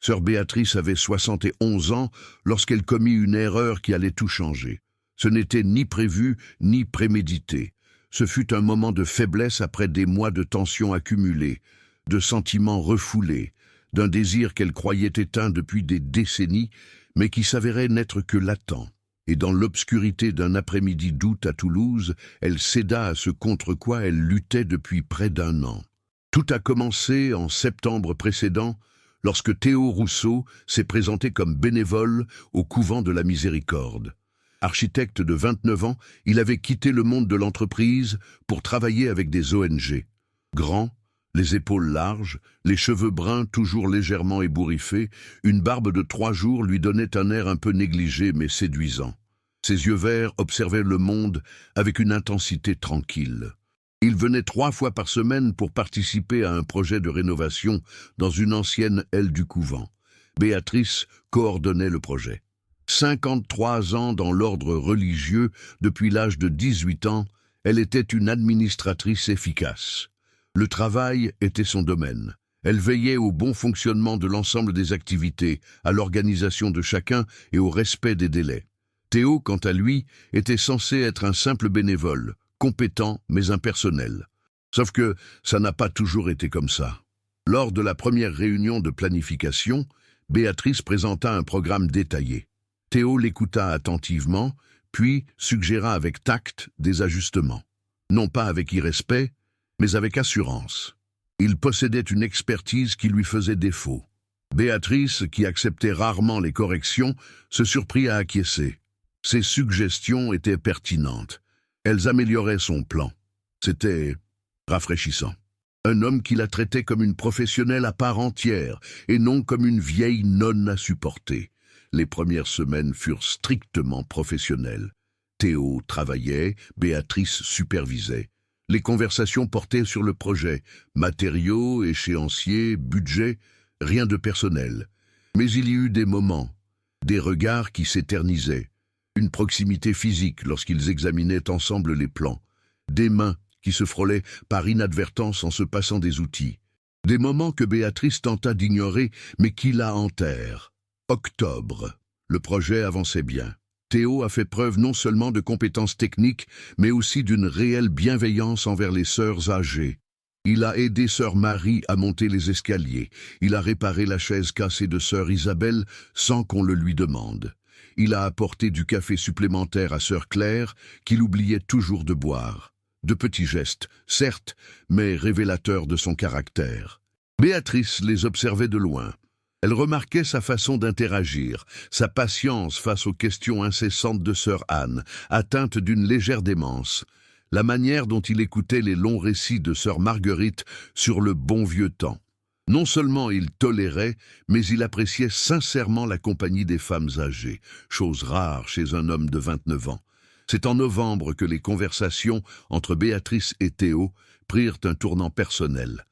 Sœur Béatrice avait 71 ans lorsqu'elle commit une erreur qui allait tout changer. Ce n'était ni prévu ni prémédité. Ce fut un moment de faiblesse après des mois de tensions accumulées, de sentiments refoulés, d'un désir qu'elle croyait éteint depuis des décennies, mais qui s'avérait n'être que latent. Et dans l'obscurité d'un après-midi d'août à Toulouse, elle céda à ce contre quoi elle luttait depuis près d'1 an. Tout a commencé en septembre précédent, lorsque Théo Rousseau s'est présenté comme bénévole au couvent de la Miséricorde. Architecte de 29 ans, il avait quitté le monde de l'entreprise pour travailler avec des ONG. Grand, les épaules larges, les cheveux bruns toujours légèrement ébouriffés, une barbe de 3 jours lui donnait un air un peu négligé mais séduisant. Ses yeux verts observaient le monde avec une intensité tranquille. Il venait 3 fois par semaine pour participer à un projet de rénovation dans une ancienne aile du couvent. Béatrice coordonnait le projet. 53 ans dans l'ordre religieux, depuis l'âge de 18 ans, elle était une administratrice efficace. Le travail était son domaine. Elle veillait au bon fonctionnement de l'ensemble des activités, à l'organisation de chacun et au respect des délais. Théo, quant à lui, était censé être un simple bénévole, compétent mais impersonnel. Sauf que ça n'a pas toujours été comme ça. Lors de la première réunion de planification, Béatrice présenta un programme détaillé. Théo l'écouta attentivement, puis suggéra avec tact des ajustements. Non pas avec irrespect, mais avec assurance. Il possédait une expertise qui lui faisait défaut. Béatrice, qui acceptait rarement les corrections, se surprit à acquiescer. Ses suggestions étaient pertinentes. Elles amélioraient son plan. C'était rafraîchissant. Un homme qui la traitait comme une professionnelle à part entière et non comme une vieille nonne à supporter. Les premières semaines furent strictement professionnelles. Théo travaillait, Béatrice supervisait. Les conversations portaient sur le projet, matériaux, échéanciers, budget, rien de personnel. Mais il y eut des moments, des regards qui s'éternisaient, une proximité physique lorsqu'ils examinaient ensemble les plans, des mains qui se frôlaient par inadvertance en se passant des outils, des moments que Béatrice tenta d'ignorer mais qui la hantèrent. Octobre, le projet avançait bien. Théo a fait preuve non seulement de compétences techniques, mais aussi d'une réelle bienveillance envers les sœurs âgées. Il a aidé sœur Marie à monter les escaliers. Il a réparé la chaise cassée de sœur Isabelle sans qu'on le lui demande. Il a apporté du café supplémentaire à sœur Claire, qu'il oubliait toujours de boire. De petits gestes, certes, mais révélateurs de son caractère. Béatrice les observait de loin. Elle remarquait sa façon d'interagir, sa patience face aux questions incessantes de sœur Anne, atteinte d'une légère démence, la manière dont il écoutait les longs récits de sœur Marguerite sur le bon vieux temps. Non seulement il tolérait, mais il appréciait sincèrement la compagnie des femmes âgées, chose rare chez un homme de 29 ans. C'est en novembre que les conversations entre Béatrice et Théo prirent un tournant personnel.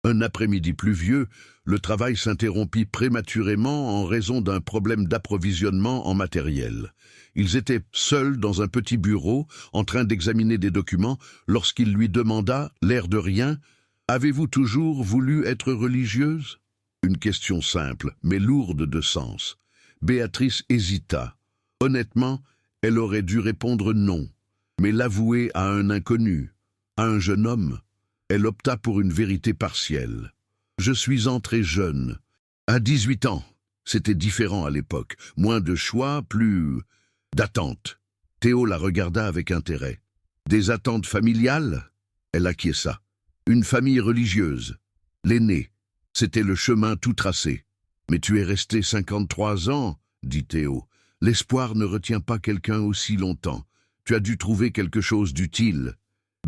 Un après-midi pluvieux, le travail s'interrompit prématurément en raison d'un problème d'approvisionnement en matériel. Ils étaient seuls dans un petit bureau, en train d'examiner des documents, lorsqu'il lui demanda, l'air de rien, « Avez-vous toujours voulu être religieuse ?» Une question simple, mais lourde de sens. Béatrice hésita. Honnêtement, elle aurait dû répondre non, mais l'avouer à un inconnu, à un jeune homme. Elle opta pour une vérité partielle. « Je suis entrée jeune. À 18 ans. » C'était différent à l'époque. Moins de choix, plus d'attentes. Théo la regarda avec intérêt. « Des attentes familiales ?» Elle acquiesça. « Une famille religieuse. L'aîné. C'était le chemin tout tracé. »« Mais tu es resté 53 ans, » dit Théo. « L'espoir ne retient pas quelqu'un aussi longtemps. Tu as dû trouver quelque chose d'utile. »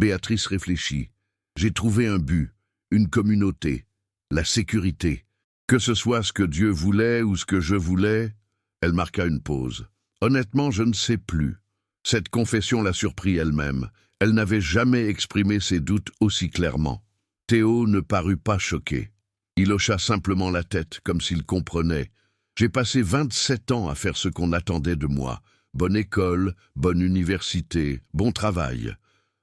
Béatrice réfléchit. « J'ai trouvé un but, une communauté, la sécurité. Que ce soit ce que Dieu voulait ou ce que je voulais, » elle marqua une pause. « Honnêtement, je ne sais plus. » Cette confession la surprit elle-même. Elle n'avait jamais exprimé ses doutes aussi clairement. Théo ne parut pas choqué. Il hocha simplement la tête, comme s'il comprenait. « J'ai passé 27 ans à faire ce qu'on attendait de moi. Bonne école, bonne université, bon travail.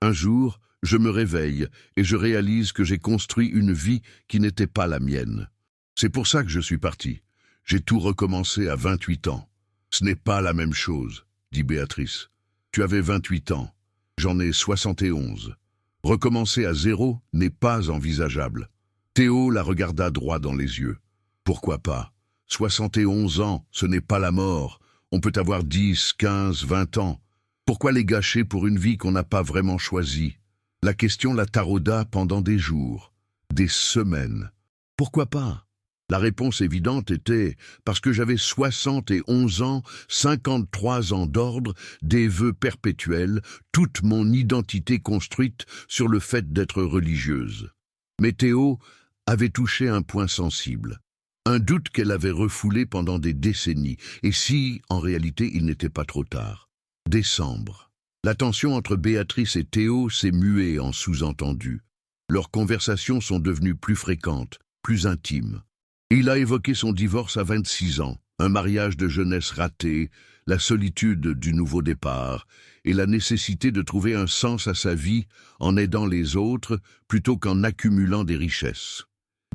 Un jour, je me réveille et je réalise que j'ai construit une vie qui n'était pas la mienne. C'est pour ça que je suis parti. J'ai tout recommencé à 28 ans. Ce n'est pas la même chose, dit Béatrice. Tu avais 28 ans. J'en ai 71. Recommencer à zéro n'est pas envisageable. Théo la regarda droit dans les yeux. Pourquoi pas? 71 ans, ce n'est pas la mort. On peut avoir 10, 15, 20 ans. Pourquoi les gâcher pour une vie qu'on n'a pas vraiment choisie? La question la tarauda pendant des jours, des semaines. Pourquoi pas? La réponse évidente était parce que j'avais 71 ans, 53 ans d'ordre, des vœux perpétuels, toute mon identité construite sur le fait d'être religieuse. Mais Théo avait touché un point sensible. Un doute qu'elle avait refoulé pendant des décennies, et si, en réalité, il n'était pas trop tard. Décembre. La tension entre Béatrice et Théo s'est muée en sous-entendu. Leurs conversations sont devenues plus fréquentes, plus intimes. Il a évoqué son divorce à 26 ans, un mariage de jeunesse raté, la solitude du nouveau départ, et la nécessité de trouver un sens à sa vie en aidant les autres plutôt qu'en accumulant des richesses.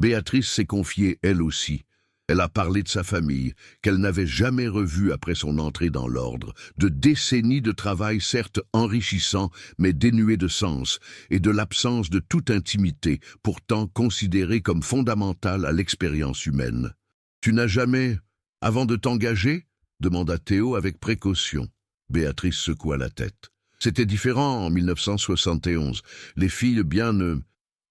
Béatrice s'est confiée elle aussi. Elle a parlé de sa famille, qu'elle n'avait jamais revue après son entrée dans l'ordre, de décennies de travail certes enrichissant, mais dénué de sens, et de l'absence de toute intimité, pourtant considérée comme fondamentale à l'expérience humaine. « Tu n'as jamais, avant de t'engager ?» demanda Théo avec précaution. Béatrice secoua la tête. « C'était différent en 1971. Les filles bien ne...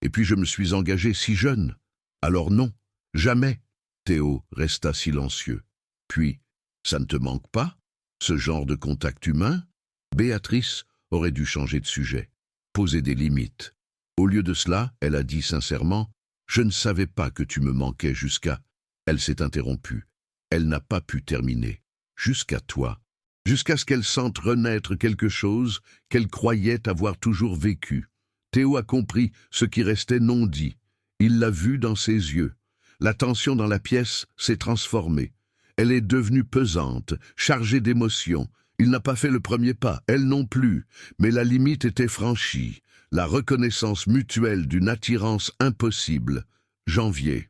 Et puis je me suis engagé si jeune. Alors non, jamais. » Théo resta silencieux. Puis, ça ne te manque pas, ce genre de contact humain? Béatrice aurait dû changer de sujet, poser des limites. Au lieu de cela, elle a dit sincèrement, « Je ne savais pas que tu me manquais jusqu'à... » Elle s'est interrompue. Elle n'a pas pu terminer. Jusqu'à toi. Jusqu'à ce qu'elle sente renaître quelque chose qu'elle croyait avoir toujours vécu. Théo a compris ce qui restait non dit. Il l'a vu dans ses yeux. La tension dans la pièce s'est transformée. Elle est devenue pesante, chargée d'émotions. Il n'a pas fait le premier pas, elle non plus, mais la limite était franchie. La reconnaissance mutuelle d'une attirance impossible. Janvier.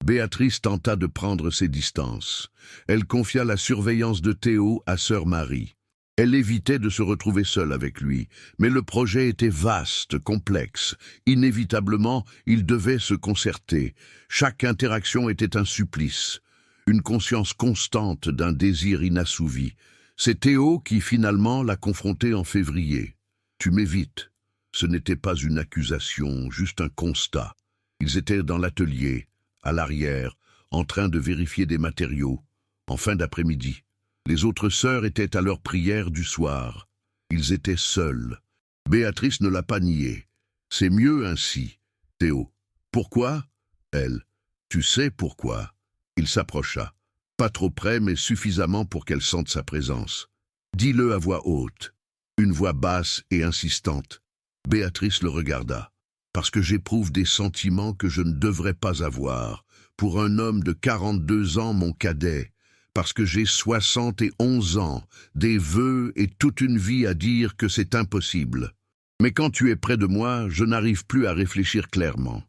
Béatrice tenta de prendre ses distances. Elle confia la surveillance de Théo à sœur Marie. Elle évitait de se retrouver seule avec lui, mais le projet était vaste, complexe. Inévitablement, ils devaient se concerter. Chaque interaction était un supplice, une conscience constante d'un désir inassouvi. C'est Théo qui, finalement, l'a confronté en février. « Tu m'évites. » Ce n'était pas une accusation, juste un constat. Ils étaient dans l'atelier, à l'arrière, en train de vérifier des matériaux, en fin d'après-midi. Les autres sœurs étaient à leur prière du soir. Ils étaient seuls. Béatrice ne l'a pas nié. C'est mieux ainsi. Théo. Pourquoi? Elle. Tu sais pourquoi? Il s'approcha. Pas trop près, mais suffisamment pour qu'elle sente sa présence. Dis-le à voix haute. Une voix basse et insistante. Béatrice le regarda. Parce que j'éprouve des sentiments que je ne devrais pas avoir. Pour un homme de 42 ans, mon cadet. Parce que j'ai 71 ans, des vœux et toute une vie à dire que c'est impossible. Mais quand tu es près de moi, je n'arrive plus à réfléchir clairement.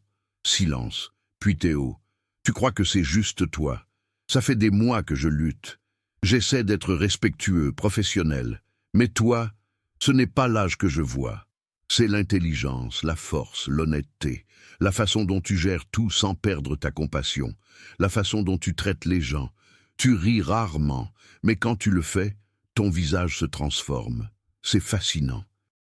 Silence. Puis Théo. Tu crois que c'est juste toi? Ça fait des mois que je lutte. J'essaie d'être respectueux, professionnel. Mais toi, ce n'est pas l'âge que je vois. C'est l'intelligence, la force, l'honnêteté, la façon dont tu gères tout sans perdre ta compassion, la façon dont tu traites les gens. Tu ris rarement, mais quand tu le fais, ton visage se transforme. C'est fascinant.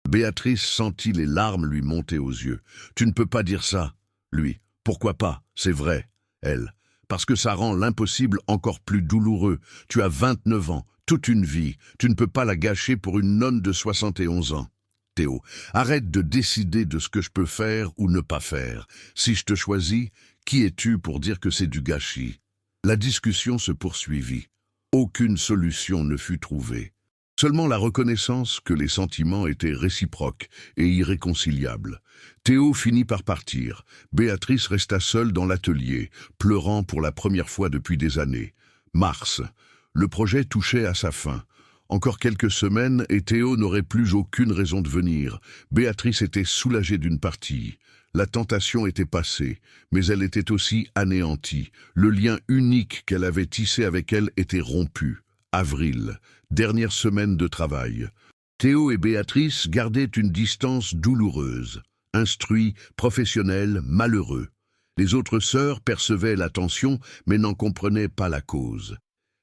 Béatrice sentit les larmes lui monter aux yeux. « Tu ne peux pas dire ça. » Lui. « Pourquoi pas? C'est vrai. » Elle. « Parce que ça rend l'impossible encore plus douloureux. Tu as 29 ans, toute une vie. Tu ne peux pas la gâcher pour une nonne de 71 ans. » Théo. « Arrête de décider de ce que je peux faire ou ne pas faire. Si je te choisis, qui es-tu pour dire que c'est du gâchis? » La discussion se poursuivit. Aucune solution ne fut trouvée. Seulement la reconnaissance que les sentiments étaient réciproques et irréconciliables. Théo finit par partir. Béatrice resta seule dans l'atelier, pleurant pour la première fois depuis des années. Mars. Le projet touchait à sa fin. Encore quelques semaines et Théo n'aurait plus aucune raison de venir. Béatrice était soulagée d'une partie. La tentation était passée, mais elle était aussi anéantie. Le lien unique qu'elle avait tissé avec elle était rompu. Avril, dernière semaine de travail. Théo et Béatrice gardaient une distance douloureuse. Instruits, professionnels, malheureux. Les autres sœurs percevaient la tension, mais n'en comprenaient pas la cause.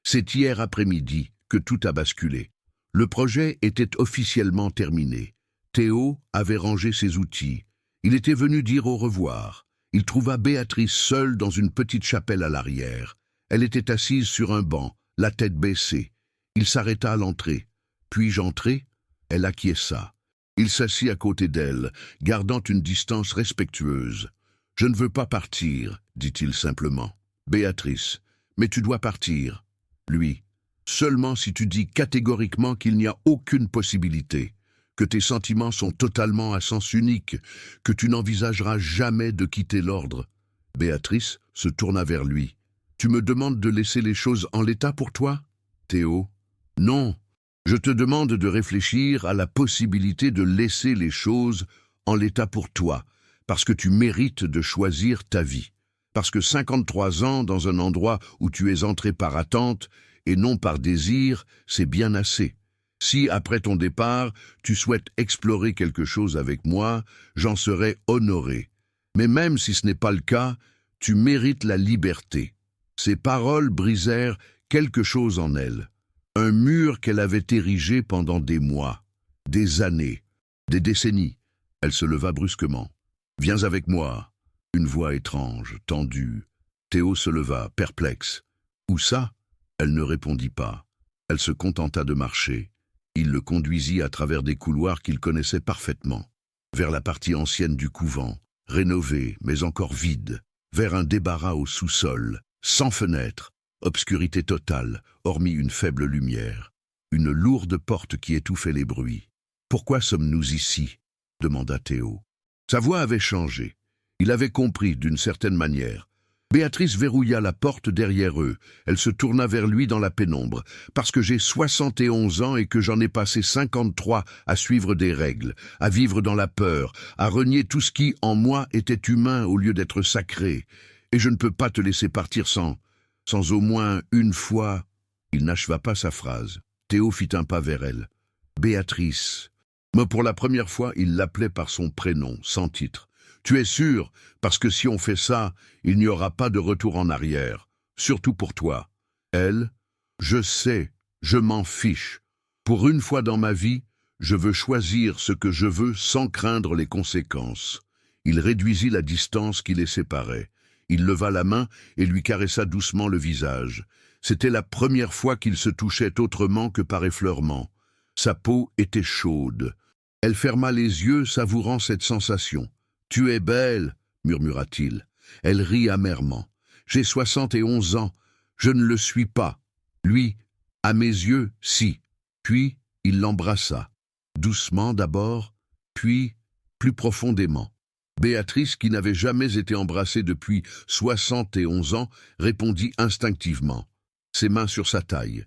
C'est hier après-midi que tout a basculé. Le projet était officiellement terminé. Théo avait rangé ses outils. Il était venu dire au revoir. Il trouva Béatrice seule dans une petite chapelle à l'arrière. Elle était assise sur un banc, la tête baissée. Il s'arrêta à l'entrée. « Puis-je entrer ?» Elle acquiesça. Il s'assit à côté d'elle, gardant une distance respectueuse. « Je ne veux pas partir, » dit-il simplement. « Béatrice, mais tu dois partir. » Lui, « Seulement si tu dis catégoriquement qu'il n'y a aucune possibilité, que tes sentiments sont totalement à sens unique, que tu n'envisageras jamais de quitter l'ordre. » Béatrice se tourna vers lui. « Tu me demandes de laisser les choses en l'état pour toi, Théo ? » « Non, je te demande de réfléchir à la possibilité de laisser les choses en l'état pour toi, parce que tu mérites de choisir ta vie. Parce que 53 ans dans un endroit où tu es entré par attente et non par désir, c'est bien assez. Si, après ton départ, tu souhaites explorer quelque chose avec moi, j'en serai honoré. Mais même si ce n'est pas le cas, tu mérites la liberté. » Ces paroles brisèrent quelque chose en elle. Un mur qu'elle avait érigé pendant des mois, des années, des décennies. Elle se leva brusquement. « Viens avec moi !» Une voix étrange, tendue. Théo se leva, perplexe. « Où ça ?» Elle ne répondit pas. Elle se contenta de marcher. Il le conduisit à travers des couloirs qu'il connaissait parfaitement, vers la partie ancienne du couvent, rénovée mais encore vide, vers un débarras au sous-sol, sans fenêtre, obscurité totale, hormis une faible lumière, une lourde porte qui étouffait les bruits. « Pourquoi sommes-nous ici ?» demanda Théo. Sa voix avait changé. Il avait compris d'une certaine manière. Béatrice verrouilla la porte derrière eux. Elle se tourna vers lui dans la pénombre. « Parce que j'ai 71 ans et que j'en ai passé 53 à suivre des règles, à vivre dans la peur, à renier tout ce qui, en moi, était humain au lieu d'être sacré. Et je ne peux pas te laisser partir sans au moins une fois... » Il n'acheva pas sa phrase. Théo fit un pas vers elle. « Béatrice. » Mais pour la première fois, il l'appelait par son prénom, sans titre. « Tu es sûr, parce que si on fait ça, il n'y aura pas de retour en arrière. Surtout pour toi. » Elle, « Je sais, je m'en fiche. Pour une fois dans ma vie, je veux choisir ce que je veux sans craindre les conséquences. » Il réduisit la distance qui les séparait. Il leva la main et lui caressa doucement le visage. C'était la première fois qu'il se touchait autrement que par effleurement. Sa peau était chaude. Elle ferma les yeux, savourant cette sensation. « Tu es belle, » murmura-t-il. Elle rit amèrement. « J'ai 71 ans. Je ne le suis pas. » Lui, à mes yeux, si. Puis, il l'embrassa. Doucement d'abord, puis plus profondément. Béatrice, qui n'avait jamais été embrassée depuis 71 ans, répondit instinctivement. Ses mains sur sa taille,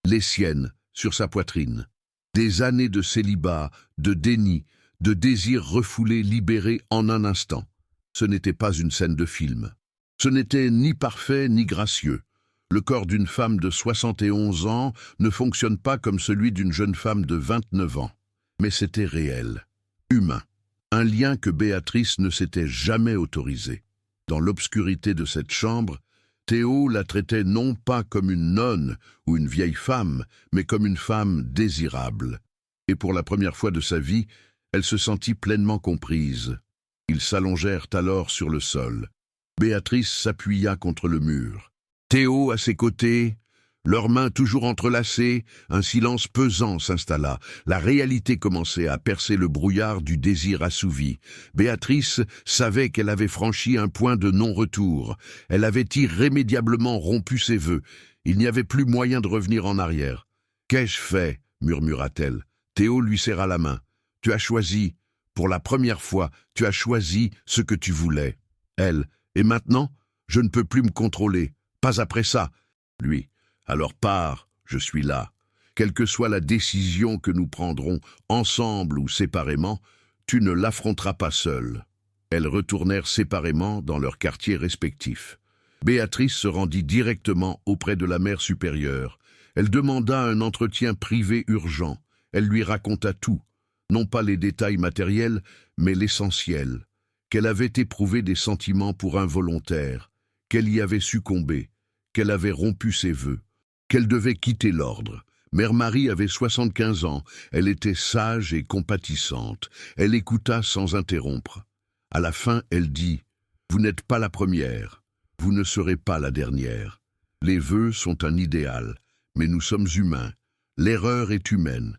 les siennes sur sa poitrine. Des années de célibat, de déni, de désir refoulé, libéré en un instant. Ce n'était pas une scène de film. Ce n'était ni parfait ni gracieux. Le corps d'une femme de 71 ans ne fonctionne pas comme celui d'une jeune femme de 29 ans. Mais c'était réel, humain. Un lien que Béatrice ne s'était jamais autorisé. Dans l'obscurité de cette chambre, Théo la traitait non pas comme une nonne ou une vieille femme, mais comme une femme désirable. Et pour la première fois de sa vie, elle se sentit pleinement comprise. Ils s'allongèrent alors sur le sol. Béatrice s'appuya contre le mur. Théo à ses côtés, leurs mains toujours entrelacées, un silence pesant s'installa. La réalité commençait à percer le brouillard du désir assouvi. Béatrice savait qu'elle avait franchi un point de non-retour. Elle avait irrémédiablement rompu ses vœux. Il n'y avait plus moyen de revenir en arrière. « Qu'ai-je fait ?» murmura-t-elle. Théo lui serra la main. « Tu as choisi, pour la première fois, tu as choisi ce que tu voulais. » Elle. « Et maintenant, je ne peux plus me contrôler. Pas après ça. » Lui. « Alors pars, je suis là. Quelle que soit la décision que nous prendrons, ensemble ou séparément, tu ne l'affronteras pas seul. » Elles retournèrent séparément dans leurs quartiers respectifs. Béatrice se rendit directement auprès de la mère supérieure. Elle demanda un entretien privé urgent. Elle lui raconta tout, non pas les détails matériels, mais l'essentiel. Qu'elle avait éprouvé des sentiments pour un volontaire, qu'elle y avait succombé, qu'elle avait rompu ses vœux, qu'elle devait quitter l'ordre. Mère Marie avait 75 ans, elle était sage et compatissante. Elle écouta sans interrompre. À la fin, elle dit « Vous n'êtes pas la première, vous ne serez pas la dernière. Les vœux sont un idéal, mais nous sommes humains. L'erreur est humaine.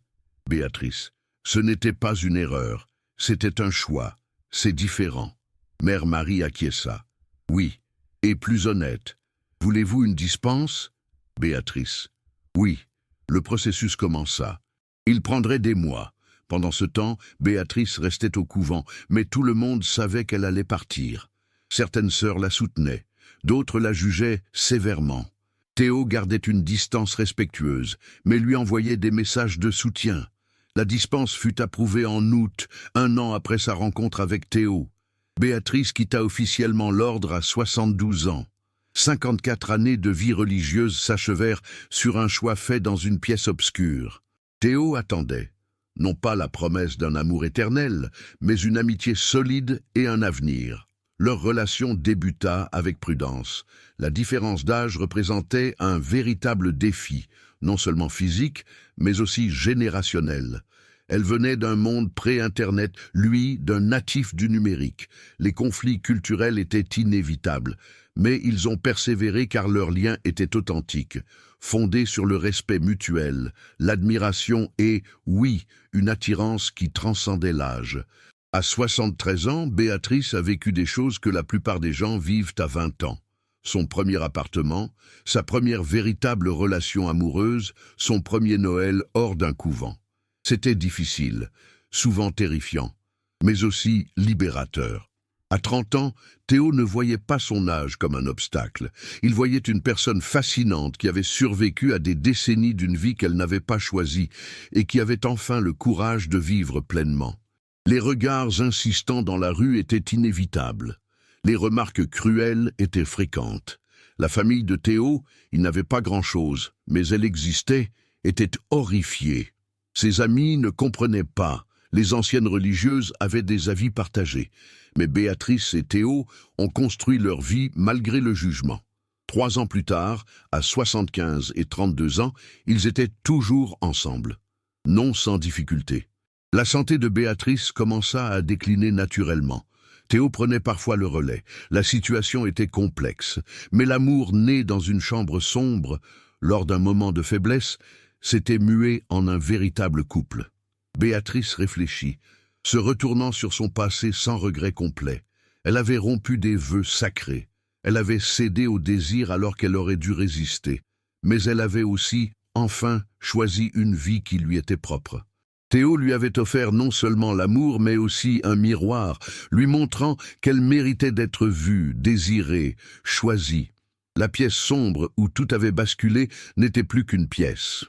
Béatrice, ce n'était pas une erreur, c'était un choix. C'est différent. » Mère Marie acquiesça. « Oui, et plus honnête. Voulez-vous une dispense ?» Béatrice. « Oui. » Le processus commença. Il prendrait des mois. Pendant ce temps, Béatrice restait au couvent, mais tout le monde savait qu'elle allait partir. Certaines sœurs la soutenaient, d'autres la jugeaient sévèrement. Théo gardait une distance respectueuse, mais lui envoyait des messages de soutien. La dispense fut approuvée en août, 1 an après sa rencontre avec Théo. Béatrice quitta officiellement l'ordre à 72 ans. 54 années de vie religieuse s'achevèrent sur un choix fait dans une pièce obscure. Théo attendait, non pas la promesse d'un amour éternel, mais une amitié solide et un avenir. Leur relation débuta avec prudence. La différence d'âge représentait un véritable défi, non seulement physique, mais aussi générationnel. Elle venait d'un monde pré-Internet, lui d'un natif du numérique. Les conflits culturels étaient inévitables, mais ils ont persévéré car leur lien était authentique, fondé sur le respect mutuel, l'admiration et, oui, une attirance qui transcendait l'âge. À 73 ans, Béatrice a vécu des choses que la plupart des gens vivent à 20 ans. Son premier appartement, sa première véritable relation amoureuse, son premier Noël hors d'un couvent. C'était difficile, souvent terrifiant, mais aussi libérateur. À 30 ans, Théo ne voyait pas son âge comme un obstacle. Il voyait une personne fascinante qui avait survécu à des décennies d'une vie qu'elle n'avait pas choisie et qui avait enfin le courage de vivre pleinement. Les regards insistants dans la rue étaient inévitables. Les remarques cruelles étaient fréquentes. La famille de Théo, il n'avait pas grand-chose, mais elle existait, était horrifiée. Ses amis ne comprenaient pas. Les anciennes religieuses avaient des avis partagés. Mais Béatrice et Théo ont construit leur vie malgré le jugement. 3 ans plus tard, à 75 et 32 ans, ils étaient toujours ensemble. Non sans difficulté. La santé de Béatrice commença à décliner naturellement. Théo prenait parfois le relais. La situation était complexe. Mais l'amour né dans une chambre sombre, lors d'un moment de faiblesse, s'était mué en un véritable couple. Béatrice réfléchit, se retournant sur son passé sans regret complet. Elle avait rompu des vœux sacrés. Elle avait cédé au désir alors qu'elle aurait dû résister. Mais elle avait aussi, enfin, choisi une vie qui lui était propre. Théo lui avait offert non seulement l'amour, mais aussi un miroir, lui montrant qu'elle méritait d'être vue, désirée, choisie. La pièce sombre où tout avait basculé n'était plus qu'une pièce.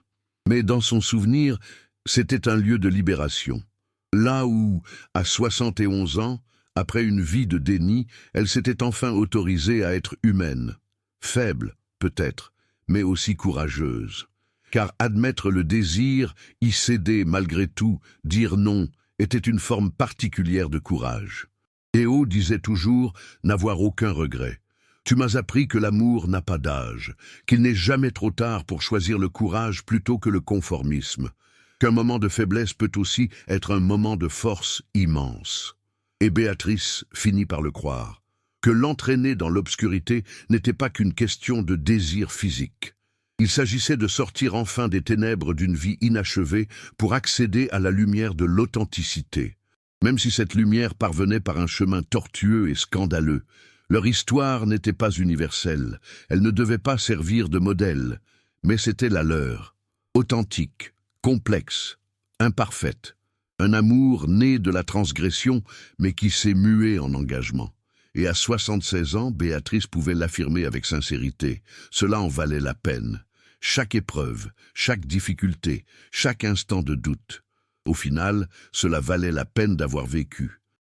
Mais dans son souvenir, c'était un lieu de libération. Là où, à 71 ans, après une vie de déni, elle s'était enfin autorisée à être humaine. Faible, peut-être, mais aussi courageuse. Car admettre le désir, y céder malgré tout, dire non, était une forme particulière de courage. Théo disait toujours n'avoir aucun regret. Tu m'as appris que l'amour n'a pas d'âge, qu'il n'est jamais trop tard pour choisir le courage plutôt que le conformisme, qu'un moment de faiblesse peut aussi être un moment de force immense. Et Béatrice finit par le croire, que l'entraîner dans l'obscurité n'était pas qu'une question de désir physique. Il s'agissait de sortir enfin des ténèbres d'une vie inachevée pour accéder à la lumière de l'authenticité. Même si cette lumière parvenait par un chemin tortueux et scandaleux, leur histoire n'était pas universelle, elle ne devait pas servir de modèle, mais c'était la leur, authentique, complexe, imparfaite, un amour né de la transgression, mais qui s'est mué en engagement. Et à 76 ans, Béatrice pouvait l'affirmer avec sincérité, cela en valait la peine. Chaque épreuve, chaque difficulté, chaque instant de doute. Au final, cela valait la peine d'avoir vécu.